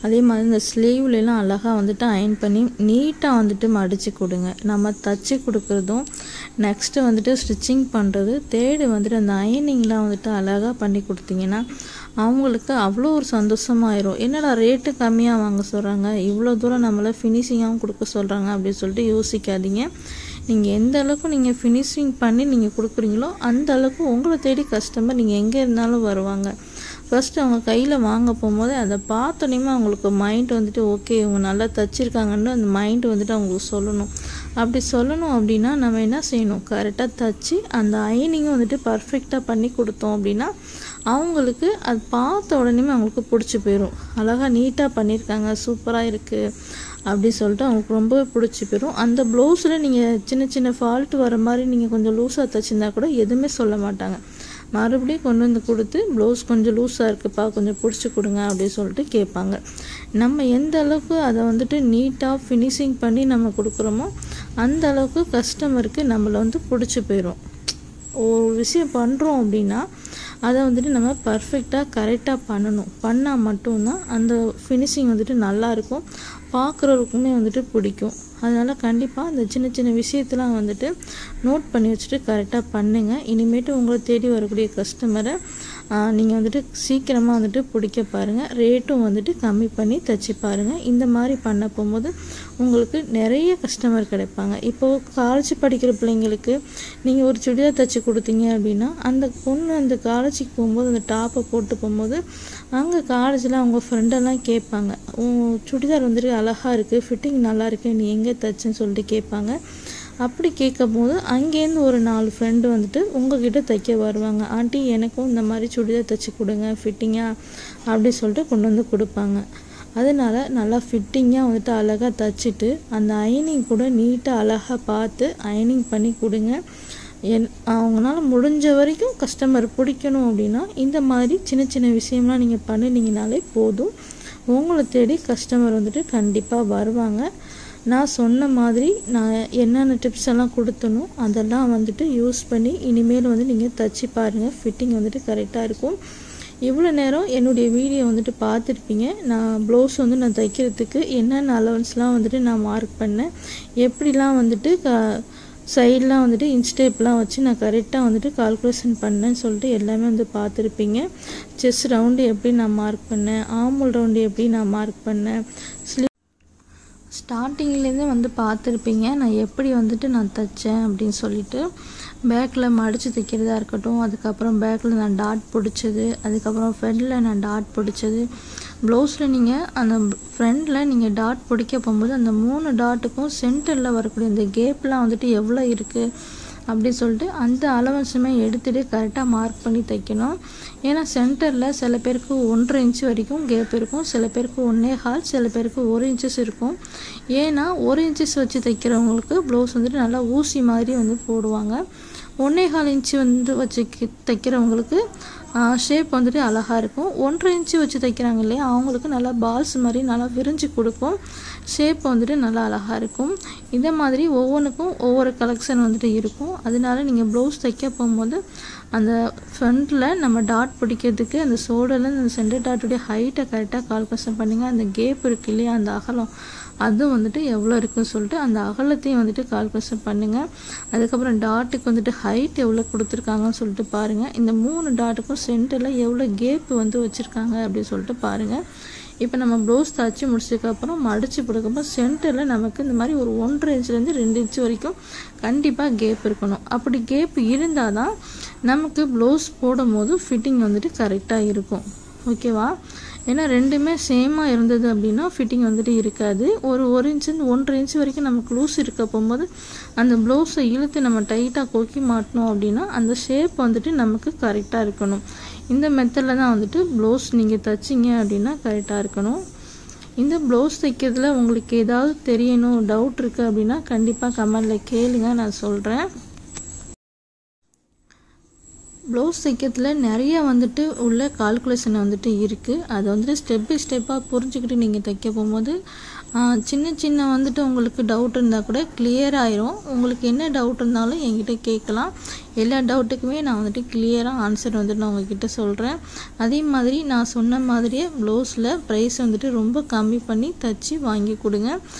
அதே மாதிரி இந்த ஸ்லீவ்லாம் அழகாக வந்துட்டு அயன் பண்ணி நீட்டாக வந்துட்டு மடித்து கொடுங்க. நம்ம தச்சு கொடுக்குறதும் நெக்ஸ்ட்டு வந்துட்டு ஸ்டிச்சிங் பண்ணுறது தேர்டு வந்துட்டு அந்த அயனிங்லாம் வந்துட்டு அழகாக பண்ணி கொடுத்தீங்கன்னா அவங்களுக்கு அவ்வளோ ஒரு சந்தோஷமாயிரும். என்னடா ரேட்டு கம்மியாக வாங்க சொல்கிறாங்க, இவ்வளோ தூரம் நம்மளை ஃபினிஷிங்காகவும் கொடுக்க சொல்கிறாங்க அப்படின்னு சொல்லிட்டு யோசிக்காதீங்க. நீங்கள் எந்த அளவுக்கு நீங்கள் ஃபினிஷிங் பண்ணி நீங்கள் கொடுக்குறீங்களோ அந்த அளவுக்கு உங்களை தேடி கஸ்டமர் நீங்கள் எங்கே இருந்தாலும் வருவாங்க. ஃபஸ்ட்டு அவங்க கையில் வாங்க போகும்போது அதை பார்த்தோன்னே அவங்களுக்கு மைண்ட் வந்துட்டு ஓகே இவங்க நல்லா தைச்சிருக்காங்கன்னு அந்த மைண்டு வந்துட்டு அவங்களுக்கு சொல்லணும். அப்படி சொல்லணும் அப்படின்னா நம்ம என்ன செய்யணும், கரெக்டாக தைச்சி அந்த அயனிங்கும் வந்துட்டு பர்ஃபெக்டாக பண்ணி கொடுத்தோம் அப்படின்னா அவங்களுக்கு அது பார்த்த உடனே அவங்களுக்கு பிடிச்சி போயிடும். அழகாக நீட்டாக பண்ணியிருக்காங்க, சூப்பராக இருக்குது அப்படி சொல்லிட்டு அவங்களுக்கு ரொம்பவே பிடிச்சி போயிடும். அந்த ப்ளவுஸில் நீங்கள் சின்ன சின்ன ஃபால்ட்டு வர மாதிரி நீங்கள் கொஞ்சம் லூஸாக தைச்சிருந்தா கூட எதுவுமே சொல்ல மாட்டாங்க. மறுபடியும் கொண்டு வந்து கொடுத்து ப்ளவுஸ் கொஞ்சம் லூஸாக இருக்குப்பா கொஞ்சம் பிடிச்சி கொடுங்க அப்படின்னு சொல்லிட்டு கேட்பாங்க. நம்ம எந்த அளவுக்கு அதை வந்துட்டு நீட்டாக ஃபினிஷிங் பண்ணி நம்ம கொடுக்குறோமோ அந்த அளவுக்கு கஸ்டமருக்கு நம்மளை வந்து பிடிச்சி போயிடும். ஒரு விஷயம் பண்ணுறோம் அப்படின்னா அதை வந்துட்டு நம்ம பர்ஃபெக்டாக கரெக்டாக பண்ணணும். பண்ணால் மட்டும்தான் அந்த ஃபினிஷிங் வந்துட்டு நல்லாயிருக்கும், பார்க்குறவருக்குமே வந்துட்டு பிடிக்கும். அதனால் கண்டிப்பாக அந்த சின்ன சின்ன விஷயத்தெலாம் வந்துட்டு நோட் பண்ணி வச்சுட்டு கரெக்டாக பண்ணுங்கள். இனிமேட்டு உங்களை தேடி வரக்கூடிய கஸ்டமரை நீங்கள் வந்துட்டு சீக்கிரமாக வந்துட்டு பிடிக்க பாருங்கள். ரேட்டும் வந்துட்டு கம்மி பண்ணி தைச்சி பாருங்கள். இந்த மாதிரி பண்ண போகும்போது உங்களுக்கு நிறைய கஸ்டமர் கிடைப்பாங்க. இப்போது காலேஜ் படிக்கிற பிள்ளைங்களுக்கு நீங்கள் ஒரு சுடிதார் தைச்சி கொடுத்தீங்க அப்படின்னா அந்த பொண்ணு அந்த காலேஜுக்கு போகும்போது அந்த டாப்பை போட்டு போகும்போது அங்கே காலேஜில் அவங்க ஃப்ரெண்டெல்லாம் கேட்பாங்க, சுடிதார் வந்துட்டு அழகாக இருக்குது, ஃபிட்டிங் நல்லா இருக்குது, நீ எங்கே தைச்சேன்னு சொல்லிட்டு கேட்பாங்க. அப்படி கேட்கும் போது அங்கேருந்து ஒரு 4 ஃப்ரெண்டு வந்துட்டு உங்ககிட்ட தைக்க வருவாங்க. ஆண்டி எனக்கும் இந்த மாதிரி சுடிதார் தைச்சி கொடுங்க ஃபிட்டிங்காக அப்படி சொல்லிட்டு கொண்டு வந்து கொடுப்பாங்க. அதனால் நல்லா ஃபிட்டிங்காக வந்துட்டு அழகாக தைச்சிட்டு அந்த அயனிங் கூட நீட்டாக அழகாக பார்த்து அயனிங் பண்ணி கொடுங்க. அவங்களால முடிஞ்ச வரைக்கும் கஸ்டமர் பிடிக்கணும் அப்படின்னா இந்த மாதிரி சின்ன சின்ன விஷயம்லாம் நீங்கள் பண்ணினீங்கனாலே போதும். உங்களை தேடி கஸ்டமர் வந்துட்டு கண்டிப்பாக வருவாங்க. நான் சொன்ன மாதிரி நான் என்னென்ன டிப்ஸ் எல்லாம் கொடுத்தனோ அதெல்லாம் வந்துட்டு யூஸ் பண்ணி இனிமேல் வந்து நீங்கள் தைச்சி பாருங்கள், ஃபிட்டிங் வந்துட்டு கரெக்டாக இருக்கும். இவ்வளோ நேரம் என்னுடைய வீடியோ வந்துட்டு பார்த்துருப்பீங்க. நான் ப்ளவுஸ் வந்து நான் தைக்கிறதுக்கு என்னென்ன அலவன்ஸ்லாம் வந்துட்டு நான் மார்க் பண்ணேன், எப்படிலாம் வந்துட்டு சைட்லாம் வந்துட்டு இன்ஸ்டேப்லாம் வச்சு நான் கரெக்டாக வந்துட்டு கால்குலேஷன் பண்ணேன்னு சொல்லிட்டு எல்லாமே வந்து பார்த்துருப்பீங்க. செஸ் ரவுண்டு எப்படி நான் மார்க் பண்ணேன், ஆர்ம்ஹோல் ரவுண்டு எப்படி நான் மார்க் பண்ணேன், ஸ்டார்டிங்லேருந்து வந்து பார்த்துருப்பீங்க நான் எப்படி வந்துட்டு நான் தைச்சேன் அப்படின்னு சொல்லிட்டு. பேக்கில் மடித்து தைக்கிறதா இருக்கட்டும், அதுக்கப்புறம் பேக்கில் நான் டாட் பிடிச்சது, அதுக்கப்புறம் ஃப்ரண்டில் நான் டாட் பிடிச்சது. ப்ளவுஸில் நீங்கள் அந்த ஃப்ரண்டில் நீங்கள் டாட் பிடிக்க போகும்போது அந்த 3 டாட்டுக்கும் சென்டரில் வரக்கூடிய இந்த கேப்லாம் வந்துட்டு எவ்வளோ இருக்குது அப்படின்னு சொல்லிட்டு அந்த அலவன்ஸுமே எடுத்துகிட்டு கரெக்டாக மார்க் பண்ணி தைக்கணும். ஏன்னா சென்டரில் சில பேருக்கு 1.5 இன்ச் வரைக்கும் கேப் இருக்கும், சில பேருக்கு 1.25, சில பேருக்கு 1 இன்ச்சஸ் இருக்கும். ஏன்னா 1 இன்ச்சஸ் வச்சு தைக்கிறவங்களுக்கு ப்ளவுஸ் வந்துட்டு நல்லா ஊசி மாதிரி வந்து போடுவாங்க. 1.25 இன்ச்சு வந்து வச்சு தைக்கிறவங்களுக்கு ஷேப் வந்துட்டு அழகாக இருக்கும். 1.5 இன்ச்சு வச்சு தைக்கிறாங்க இல்லையா, அவங்களுக்கு நல்லா பால்ஸ் மாதிரி நல்லா விரிஞ்சு கொடுக்கும், ஷேப் வந்துட்டு நல்லா அழகாக இருக்கும். இதே மாதிரி ஒவ்வொன்றுக்கும் ஒவ்வொரு கலெக்ஷன் வந்துட்டு இருக்கும். அதனால நீங்கள் ப்ளவுஸ் தைக்க போகும்போது அந்த ஃப்ரண்ட்டில் நம்ம டாட் பிடிக்கிறதுக்கு அந்த ஷோல்டரில் அந்த சென்டர் டாட்டுடைய ஹைட்டை கரெக்டாக கால்குலேஷன் பண்ணுங்கள். அந்த கேப் இருக்குது இல்லையா, அந்த அகலம் அதுவும் வந்துட்டு எவ்வளோ இருக்குன்னு சொல்லிட்டு அந்த அகலத்தையும் வந்துட்டு கால்குலேஷன் பண்ணுங்கள். அதுக்கப்புறம் டாட்டுக்கு வந்துட்டு ஹைட் எவ்வளோ கொடுத்துருக்காங்கன்னு சொல்லிட்டு பாருங்கள். இந்த 3 டாட்டுக்கும் சென்டரில் எவ்வளோ கேப் வந்து வச்சுருக்காங்க அப்படின்னு சொல்லிட்டு பாருங்கள். இப்போ நம்ம ப்ளவுஸ் தைச்சி முடிச்சதுக்கப்புறம் மடித்து கொடுக்கும்போது சென்டரில் நமக்கு இந்த மாதிரி ஒரு 1.5 இன்ச்லேருந்து 2 இன்ச் வரைக்கும் கண்டிப்பாக கேப் இருக்கணும். அப்படி கேப் இருந்தால் தான் நமக்கு ப்ளவுஸ் போடும் போது ஃபிட்டிங் வந்துட்டு கரெக்டாக இருக்கும். ஓகேவா? ஏன்னா ரெண்டுமே சேமாக இருந்தது அப்படின்னா ஃபிட்டிங் வந்துட்டு இருக்காது. ஒரு இன்ச்சு 1.5 இன்ச் வரைக்கும் நமக்கு லூஸ் இருக்க போகும்போது அந்த ப்ளவுஸை இழுத்து நம்ம டைட்டாக கொக்கி மாட்டினோம் அப்படின்னா அந்த ஷேப் வந்துட்டு நமக்கு கரெக்டாக இருக்கணும். இந்த மெத்தடில் தான் வந்துட்டு ப்ளவுஸ் நீங்கள் தைச்சிங்க அப்படின்னா கரெக்டாக இருக்கணும். இந்த ப்ளவுஸ் தைக்கிறதுல உங்களுக்கு ஏதாவது தெரியணும், டவுட் இருக்குது அப்படின்னா கண்டிப்பாக கமெண்டில் கேளுங்க, நான் சொல்கிறேன். ப்ளவுஸ் தைக்கிறதுல நிறைய வந்துட்டு உள்ள கால்குலேஷன் வந்துட்டு இருக்குது. அதை வந்துட்டு ஸ்டெப் பை ஸ்டெப்பாக புரிஞ்சுக்கிட்டு நீங்கள் தைக்க போகும்போது சின்ன சின்ன வந்துட்டு உங்களுக்கு டவுட் இருந்தால் கூட கிளியர் ஆயிரும். உங்களுக்கு என்ன டவுட் இருந்தாலும் என்கிட்ட கேட்கலாம். எல்லா டவுட்டுக்குமே நான் வந்துட்டு கிளியராக ஆன்சர் வந்துட்டு நான் உங்ககிட்ட சொல்கிறேன். அதே மாதிரி நான் சொன்ன மாதிரியே ப்ளவுஸில் ப்ரைஸ் வந்துட்டு ரொம்ப கம்மி பண்ணி தைச்சி வாங்கி கொடுங்க.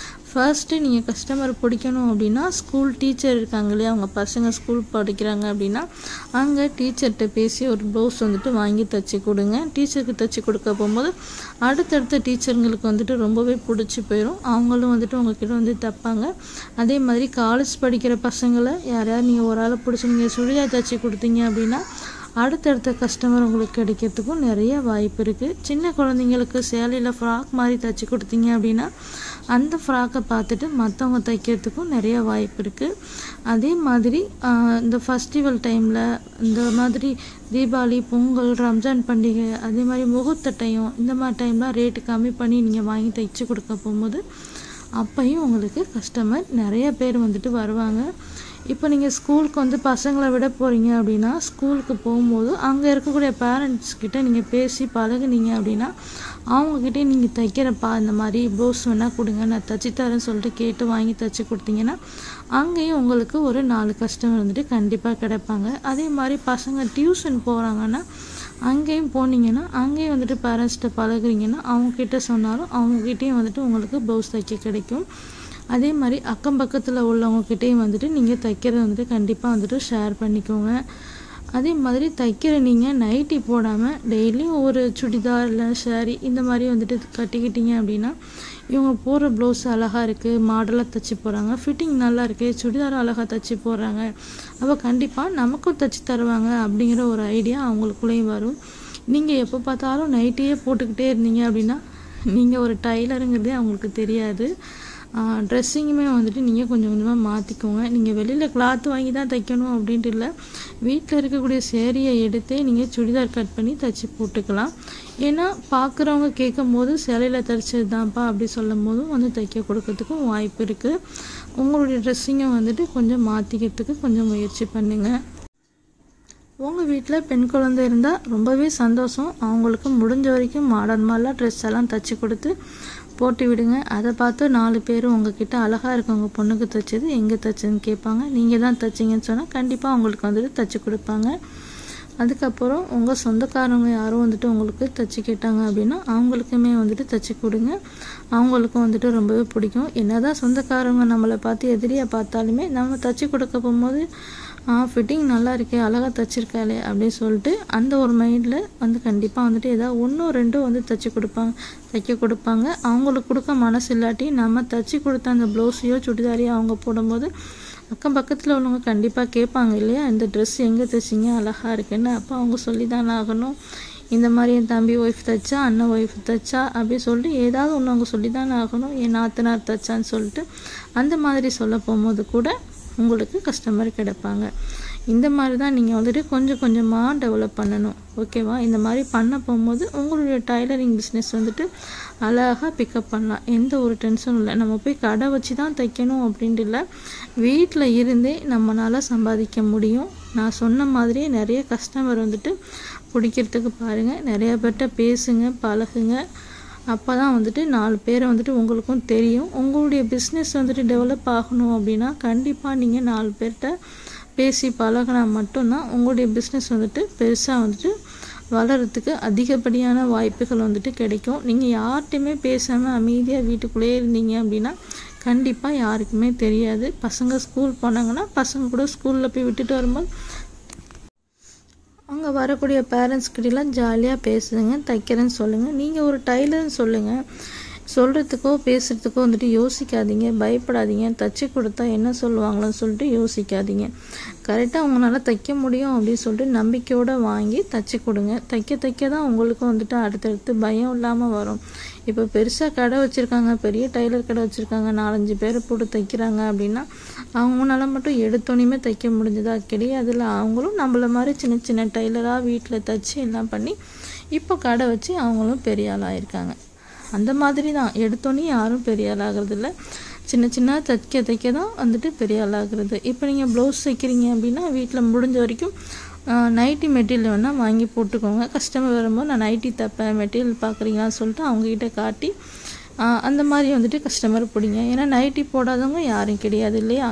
ஃபர்ஸ்ட்டு நீங்கள் கஸ்டமர் பிடிக்கணும் அப்படின்னா ஸ்கூல் டீச்சர் இருக்காங்க இல்லையா, அவங்க பசங்க ஸ்கூல் படிக்கிறாங்க அப்படின்னா அங்கே டீச்சர்கிட்ட பேசி ஒரு ப்ளவுஸ் வந்துட்டு வாங்கி தைச்சி கொடுங்க. டீச்சருக்கு தைச்சி கொடுக்க போகும்போது அடுத்தடுத்த டீச்சருங்களுக்கு வந்துட்டு ரொம்பவே பிடிச்சி போயிடும். அவங்களும் வந்துட்டு உங்ககிட்ட வந்து தைப்பாங்க. அதே மாதிரி காலேஜ் படிக்கிற பசங்களை யாரையாவது நீங்கள் ஒரு ஆளை பிடிச்சி நீங்கள் சுடிதார் தைச்சி கொடுத்தீங்க அப்படின்னா அடுத்தடுத்த கஸ்டமர் உங்களுக்கு கிடைக்கிறதுக்கும் நிறைய வாய்ப்பு இருக்குது. சின்ன குழந்தைங்களுக்கு சேலையில் ஃப்ராக் மாதிரி தைச்சி கொடுத்தீங்க அப்படின்னா அந்த ஃப்ராக்கை பார்த்துட்டு மற்றவங்க தைக்கிறதுக்கும் நிறைய வாய்ப்பு இருக்குது. அதே மாதிரி இந்த ஃபெஸ்டிவல் டைமில் இந்த மாதிரி தீபாவளி, பொங்கல், ரம்ஜான் பண்டிகை, அதே மாதிரி முகூர்த்த டைம், இந்த மாதிரி டைம்லாம் ரேட்டு கம்மி பண்ணி நீங்கள் வாங்கி தைச்சி கொடுக்க போகும்போது அப்பையும் உங்களுக்கு கஸ்டமர் நிறைய பேர் வந்துட்டு வருவாங்க. இப்போ நீங்கள் ஸ்கூலுக்கு வந்து பசங்களை விட போகிறீங்க அப்படின்னா ஸ்கூலுக்கு போகும்போது அங்கே இருக்கக்கூடிய பேரண்ட்ஸ்கிட்ட நீங்கள் பேசி பழகுனீங்க அப்படின்னா அவங்கக்கிட்டே நீங்கள் தைக்கிறப்பா இந்த மாதிரி ப்ளவுஸ் வேணால் கொடுங்க, நான் தைச்சி தரேன்னு சொல்லிட்டு கேட்டு வாங்கி தைச்சி கொடுத்தீங்கன்னா அங்கேயும் உங்களுக்கு ஒரு 4 கஸ்டமர் வந்துட்டு கண்டிப்பாக கிடைப்பாங்க. அதே மாதிரி பசங்க டியூஷன் போகிறாங்கன்னா அங்கேயும் போனீங்கன்னா அங்கேயும் வந்துட்டு பேரண்ட்ஸ்கிட்ட பழகுறீங்கன்னா அவங்கக்கிட்ட சொன்னாலும் அவங்கக்கிட்டேயும் வந்துட்டு உங்களுக்கு ப்ளவுஸ் தைக்க கிடைக்கும். அதே மாதிரி அக்கம் பக்கத்தில் உள்ளவங்கக்கிட்டேயும் வந்துட்டு நீங்கள் தைக்கிறத வந்துட்டு கண்டிப்பாக வந்துட்டு ஷேர் பண்ணிக்கோங்க. அதே மாதிரி தைக்கிற நீங்கள் நைட்டி போடாமல் டெய்லியும் ஒரு சுடிதார் இல்லை ஷேரி இந்த மாதிரி வந்துட்டு கட்டிக்கிட்டீங்க அப்படின்னா இவங்க போடுற ப்ளவுஸ் அழகாக இருக்குது, மாடலாக தைச்சி போகிறாங்க, ஃபிட்டிங் நல்லா இருக்குது, சுடிதார் அழகாக தைச்சி போடுறாங்க, அப்போ கண்டிப்பாக நமக்கும் தைச்சி தருவாங்க அப்படிங்கிற ஒரு ஐடியா அவங்களுக்குள்ளேயும் வரும். நீங்கள் எப்போ பார்த்தாலும் நைட்டியே போட்டுக்கிட்டே இருந்தீங்க அப்படின்னா நீங்கள் ஒரு டைலருங்கிறதே அவங்களுக்கு தெரியாது. ட்ரெஸ்ஸிங்குமே வந்துட்டு நீங்கள் கொஞ்சம் கொஞ்சமாக மாற்றிக்கோங்க. நீங்கள் வெளியில் கிளாத் வாங்கி தான் தைக்கணும் அப்படின்ட்டு இல்லை, வீட்டில் இருக்கக்கூடிய சேரீயை எடுத்தே நீங்கள் சுடிதார் கட் பண்ணி தைச்சி போட்டுக்கலாம். ஏன்னா பார்க்குறவங்க கேட்கும் போது சேலையில் தைச்சது தான்ப்பா அப்படி சொல்லும் போதும் வந்து தைக்க கொடுக்கறதுக்கும் வாய்ப்பு இருக்குது. உங்களுடைய ட்ரெஸ்ஸிங்கை வந்துட்டு கொஞ்சம் மாற்றிக்கிறதுக்கு கொஞ்சம் முயற்சி பண்ணுங்கள். உங்கள் வீட்டில் பெண் குழந்தை இருந்தால் ரொம்பவே சந்தோஷம். அவங்களுக்கு முடிஞ்ச வரைக்கும் மாடர்னாக ட்ரெஸ் எல்லாம் தைச்சி கொடுத்து போட்டு விடுங்க. அதை பார்த்து 4 பேர் உங்ககிட்ட அழகாக இருக்கு உங்கள் பொண்ணுக்கு தைச்சது எங்கே தைச்சதுன்னு கேட்பாங்க. நீங்கள் தான் தைச்சிங்கன்னு சொன்னால் கண்டிப்பாக அவங்களுக்கு வந்துட்டு தைச்சி கொடுப்பாங்க. அதுக்கப்புறம் உங்கள் சொந்தக்காரங்க யாரும் வந்துட்டு உங்களுக்கு தைச்சி கேட்டாங்க அப்படின்னா அவங்களுக்குமே வந்துட்டு தைச்சி கொடுங்க. அவங்களுக்கும் வந்துட்டு ரொம்பவே பிடிக்கும். என்னதான் சொந்தக்காரங்க நம்மளை பார்த்து எதிரியாக பார்த்தாலுமே நம்ம தைச்சி கொடுக்க போகும்போது ஃபிட்டிங் நல்லா இருக்கே, அழகாக தைச்சிருக்காளே அப்படின்னு சொல்லிட்டு அந்த ஒரு மைண்டில் வந்து கண்டிப்பாக வந்துட்டு ஏதாவது 1 2 வந்து தைக்க கொடுப்பாங்க. அவங்களுக்கு கொடுக்க மனசு இல்லாட்டி நம்ம தைச்சி கொடுத்த அந்த ப்ளவுஸையோ சுடிதாரையோ அவங்க போடும்போது அக்கம் பக்கத்தில் உள்ளவங்க கண்டிப்பாக கேட்பாங்க இல்லையா, இந்த ட்ரெஸ் எங்கே தைச்சிங்க அழகாக இருக்குன்னு. அப்போ அவங்க சொல்லி தானே ஆகணும். இந்த மாதிரி என் தம்பி ஒய்ஃப் தைச்சா, அண்ணன் ஒய்ஃப் தைச்சா அப்படி சொல்லிட்டு ஏதாவது ஒன்று அவங்க சொல்லி தானே ஆகணும். என் நாத்தனார் தைச்சான்னு சொல்லிட்டு அந்த மாதிரி சொல்ல போகும்போது கூட உங்களுக்கு கஸ்டமர் கிடைப்பாங்க. இந்த மாதிரி தான் நீங்கள் வந்துட்டு கொஞ்சம் கொஞ்சமாக டெவலப் பண்ணணும். ஓகேவா? இந்த மாதிரி பண்ண போகும்போது உங்களுடைய டைலரிங் பிஸ்னஸ் வந்துட்டு அழகாக பிக்கப் பண்ணலாம். எந்த ஒரு டென்ஷனும் இல்லை. நம்ம போய் கடை வச்சு தான் தைக்கணும் அப்படின்ட்டு இல்லை, வீட்டில் இருந்தே நம்மளால் சம்பாதிக்க முடியும். நான் சொன்ன மாதிரியே நிறைய கஸ்டமர் வந்துட்டு பிடிக்கிறதுக்கு பாருங்கள். நிறையா பேர்கிட்ட பேசுங்க, பழகுங்க. அப்போ தான் வந்துட்டு 4 பேரை வந்துட்டு உங்களுக்கும் தெரியும். உங்களுடைய பிஸ்னஸ் வந்துட்டு டெவலப் ஆகணும் அப்படின்னா கண்டிப்பாக நீங்கள் 4 பேர்கிட்ட பேசி பழகினா மட்டும்தான் உங்களுடைய பிஸ்னஸ் வந்துட்டு பெருசாக வந்துட்டு வளர்கிறதுக்கு அதிகப்படியான வாய்ப்புகள் வந்துட்டு கிடைக்கும். நீங்கள் யார்கிட்டையுமே பேசாமல் அமைதியாக வீட்டுக்குள்ளேயே இருந்தீங்க அப்படின்னா கண்டிப்பாக யாருக்குமே தெரியாது. பசங்க ஸ்கூல் போனாங்கன்னா பசங்க கூட ஸ்கூலில் போய் விட்டுட்டு வரும்போது அங்கே வரக்கூடிய பேரண்ட்ஸ்கிட்டலாம் ஜாலியாக பேசுங்க, தைக்கிறேன்னு சொல்லுங்கள். நீங்கள் ஒரு டைலர்னு சொல்லுங்கள். சொல்கிறதுக்கோ பேசுகிறதுக்கோ வந்துட்டு யோசிக்காதீங்க, பயப்படாதீங்க. தைச்சி கொடுத்தா என்ன சொல்லுவாங்களோன்னு சொல்லிட்டு யோசிக்காதீங்க. கரெக்டாக உங்களால் தைக்க முடியும் அப்படின்னு சொல்லிட்டு நம்பிக்கையோடு வாங்கி தைச்சி கொடுங்க. தைக்க தான் உங்களுக்கும் வந்துட்டு அடுத்தடுத்து பயம் இல்லாமல் வரும். இப்போ பெருசாக கடை வச்சுருக்காங்க, பெரிய டைலர் கடை வச்சுருக்காங்க, 4-5 பேரை போட்டு தைக்கிறாங்க அப்படின்னா அவங்களால மட்டும் எடுத்தோனையுமே தைக்க முடிஞ்சதா? கிடையாதுல்ல. அவங்களும் நம்மள மாதிரி சின்ன சின்ன டைலராக வீட்டில் தைச்சி எல்லாம் பண்ணி இப்போ கடை வச்சு அவங்களும் பெரிய ஆளாக இருக்காங்க. அந்த மாதிரி தான் எடுத்தோன்னே யாரும் பெரிய ஆளாகிறதில்ல. சின்ன சின்ன தைக்க தான் வந்துட்டு பெரிய ஆளாகிறது. இப்போ நீங்கள் ப்ளவுஸ் தைக்கிறீங்க அப்படின்னா வீட்டில் முடிஞ்ச வரைக்கும் நைட்டி மெட்டீரியல் வேணால் வாங்கி போட்டுக்கோங்க. கஸ்டமர் வரும்போது நான் நைட்டி தைப்பேன், மெட்டீரியல் பார்க்குறீங்களான்னு சொல்லிட்டு அவங்ககிட்ட காட்டி அந்த மாதிரி வந்துட்டு கஸ்டமர் பிடிங்க. ஏன்னா நைட்டி போடாதவங்க யாரும் கிடையாது இல்லையா?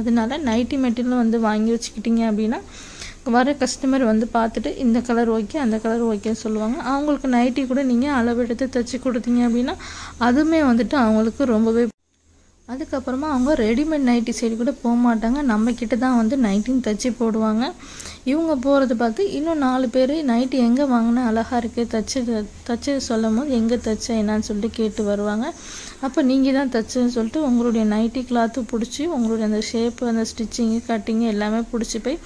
அதனால நைட்டி மெட்டீரியல் வந்து வாங்கி வச்சுக்கிட்டிங்க அப்படின்னா வர கஸ்டமர் வந்து பார்த்துட்டு இந்த கலர் ஓகே, அந்த கலர் ஓகேன்னு சொல்லுவாங்க. அவங்களுக்கு நைட்டி கூட நீங்கள் அளவெடுத்து தைச்சி கொடுத்தீங்க அப்படின்னா அதுவுமே வந்துட்டு அவங்களுக்கு ரொம்பவே. அதுக்கப்புறமா அவங்க ரெடிமேட் நைட்டி சைடு கூட போக மாட்டாங்க, நம்மக்கிட்ட தான் வந்து நைட்டின்னு தைச்சி போடுவாங்க. இவங்க போகிறது பார்த்து இன்னும் 4 பேர் நைட்டி எங்கே வாங்கினா அழகாக இருக்குது, தைச்சி சொல்லும் போது எங்கே தைச்ச என்னான்னு சொல்லிட்டு கேட்டு வருவாங்க. அப்போ நீங்கள் தான் தைச்சேன்னு சொல்லிட்டு உங்களுடைய நைட்டி கிளாத்து பிடிச்சி உங்களுடைய அந்த ஷேப்பு, அந்த ஸ்டிச்சிங்கு, கட்டிங்கு எல்லாமே பிடிச்சி போய்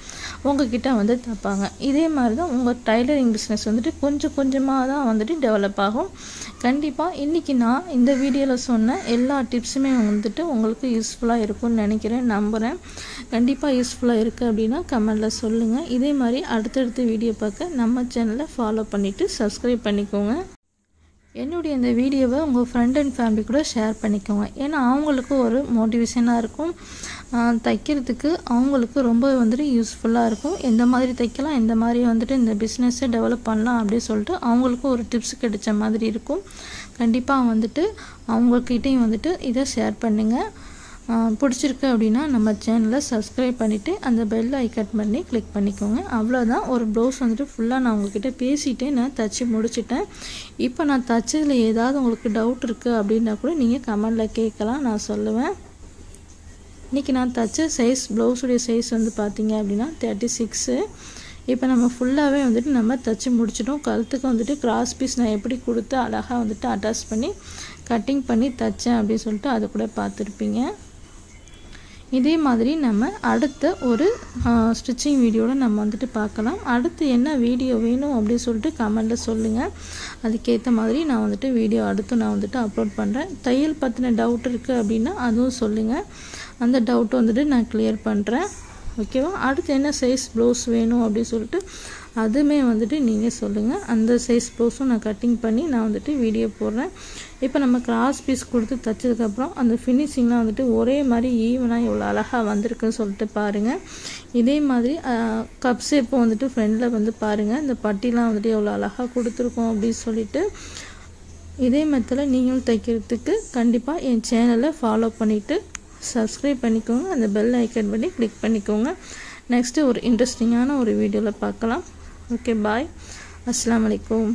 உங்ககிட்ட வந்து தைப்பாங்க. இதே மாதிரி தான் உங்கள் டைலரிங் பிஸ்னஸ் வந்துட்டு கொஞ்சம் கொஞ்சமாக தான் வந்துட்டு டெவலப் ஆகும். கண்டிப்பாக இன்றைக்கி நான் இந்த வீடியோவில் சொன்ன எல்லா டிப்ஸுமே வந்துட்டு உங்களுக்கு யூஸ்ஃபுல்லாக இருக்கும்னு நினைக்கிறேன், நம்புகிறேன். கண்டிப்பாக யூஸ்ஃபுல்லாக இருக்குது அப்படின்னா கமெண்டில் சொல்லுங்கள். இதே மாதிரி அடுத்தடுத்த வீடியோ பார்க்க நம்ம சேனலை ஃபாலோ பண்ணிவிட்டு சப்ஸ்கிரைப் பண்ணிக்கோங்க. என்னுடைய இந்த வீடியோவை உங்கள் ஃப்ரெண்ட் அண்ட் ஃபேமிலி கூட ஷேர் பண்ணிக்கோங்க. ஏன்னா அவங்களுக்கும் ஒரு மோட்டிவேஷனாக இருக்கும், தைக்கிறதுக்கு அவங்களுக்கு ரொம்ப வந்துட்டு யூஸ்ஃபுல்லாக இருக்கும். எந்த மாதிரி தைக்கலாம், எந்த மாதிரி வந்துட்டு இந்த பிஸ்னஸை டெவலப் பண்ணலாம் அப்படின்னு சொல்லிட்டு அவங்களுக்கும் ஒரு டிப்ஸ் கிடைச்ச மாதிரி இருக்கும். கண்டிப்பாக வந்துட்டு அவங்கக்கிட்டையும் வந்துட்டு இதை ஷேர் பண்ணுங்கள். பிடிச்சிருக்கு அப்படின்னா நம்ம சேனலை சப்ஸ்கிரைப் பண்ணிவிட்டு அந்த பெல் ஐக்கன் பண்ணி கிளிக் பண்ணிக்கோங்க. அவ்வளோதான். ஒரு ப்ளவுஸ் வந்துட்டு ஃபுல்லாக நான் உங்ககிட்ட பேசிகிட்டே நான் தைச்சி முடிச்சிட்டேன். இப்போ நான் தைச்சதில் ஏதாவது உங்களுக்கு டவுட் இருக்குது அப்படின்னா கூட நீங்கள் கமெண்டில் கேட்கலாம், நான் சொல்லுவேன். இன்றைக்கி நான் தைச்ச சைஸ், ப்ளவுஸுடைய சைஸ் வந்து பார்த்திங்க அப்படின்னா 36. இப்போ நம்ம ஃபுல்லாகவே வந்துட்டு நம்ம தைச்சி முடிச்சிட்டோம். கழுத்துக்கு வந்துட்டு கிராஸ் பீஸ் நான் எப்படி கொடுத்து அழகாக வந்துட்டு அட்டாச் பண்ணி கட்டிங் பண்ணி தைச்சேன் அப்படின்னு சொல்லிட்டு அது கூட பார்த்துருப்பீங்க. இதே மாதிரி நம்ம அடுத்த ஒரு ஸ்டிச்சிங் வீடியோவில் நம்ம வந்துட்டு பார்க்கலாம். அடுத்து என்ன வீடியோ வேணும் அப்படின்னு சொல்லிட்டு கமெண்டில் சொல்லுங்கள். அதுக்கேற்ற மாதிரி நான் வந்துட்டு வீடியோ அடுத்து நான் வந்துட்டு அப்லோட் பண்ணுறேன். தையல் பற்றின டவுட் இருக்குது அப்படின்னா அதுவும் சொல்லுங்கள், அந்த டவுட்டை வந்துட்டு நான் கிளியர் பண்ணுறேன். ஓகேவா? அடுத்து என்ன சைஸ் ப்ளவுஸ் வேணும் அப்படின்னு சொல்லிட்டு அதுவுமே வந்துட்டு நீங்கள் சொல்லுங்கள். அந்த சைஸ் ப்ளவுஸும் நான் கட்டிங் பண்ணி நான் வந்துட்டு வீடியோ போடுறேன். இப்போ நம்ம கிராஸ் பீஸ் கொடுத்து தைச்சதுக்கப்புறம் அந்த ஃபினிஷிங்லாம் வந்துட்டு ஒரே மாதிரி ஈவனாக எவ்வளோ அழகாக வந்திருக்குன்னு சொல்லிட்டு பாருங்கள். இதே மாதிரி கப் ஷேப்பும் வந்துட்டு ஃப்ரெண்டில் வந்து பாருங்கள், இந்த பட்டிலாம் வந்துட்டு எவ்வளோ அழகாக கொடுத்துருக்கோம் அப்படின்னு சொல்லிட்டு. இதே மெத்தடில் நீங்களும் தைக்கிறதுக்கு கண்டிப்பாக என் சேனலை ஃபாலோ பண்ணிவிட்டு சப்ஸ்கிரைப் பண்ணிக்கோங்க, அந்த பெல் ஐக்கன் பண்ணி கிளிக் பண்ணிக்கோங்க. நெக்ஸ்ட்டு ஒரு இன்ட்ரெஸ்டிங்கான ஒரு வீடியோவில் பார்க்கலாம். ஓகே, பாய். அஸ்ஸலாமு அலைக்கும்.